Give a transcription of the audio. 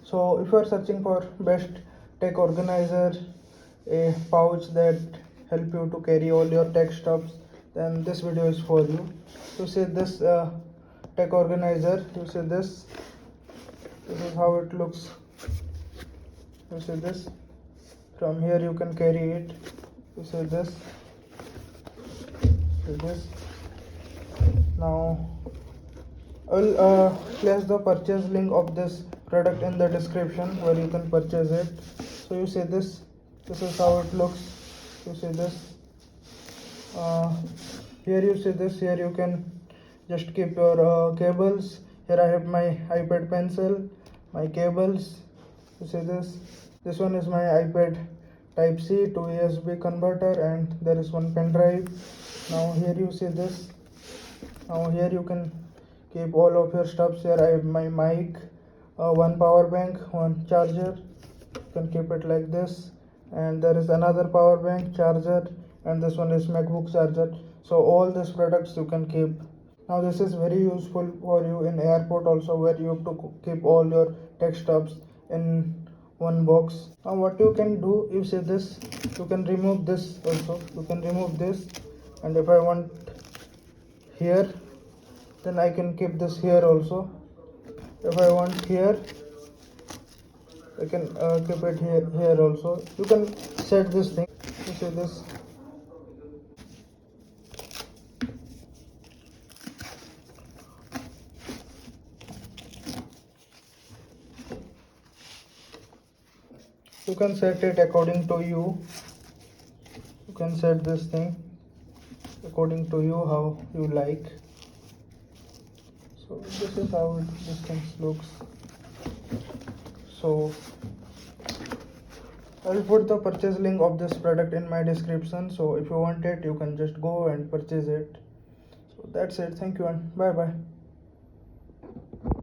So if you are searching for best tech organizer, a pouch that help you to carry all your tech stuffs, then this video is for you. You see this tech organizer, you see this is how it looks. You see this, from here you can carry it. You see this, now I'll place the purchase link of this product in the description where you can purchase it. So you see this is how it looks. You see this, here you see this, here you can just keep your cables. Here I have my iPad pencil, my cables. You see this one is my iPad type C to USB converter, and there is one pen drive. Now here you see this, now here you can keep all of your stuffs. Here I have my mic, one power bank, one charger. You can keep it like this, and there is another power bank, charger, and this one is MacBook charger. So all these products you can keep. Now this is very useful for you in airport also, where you have to keep all your tech stuffs in one box. Now what you can do, you see this, you can remove this also. You can remove this, and if I want here, then I can keep this here also. If I want here, I can keep it here also. You can set this thing. You see this, you can set it according to you. You can set this thing according to you, how you like. So this is how this thing looks. So I'll put the purchase link of this product in my description, so if you want it, you can just go and purchase it. So that's it. Thank you and bye bye.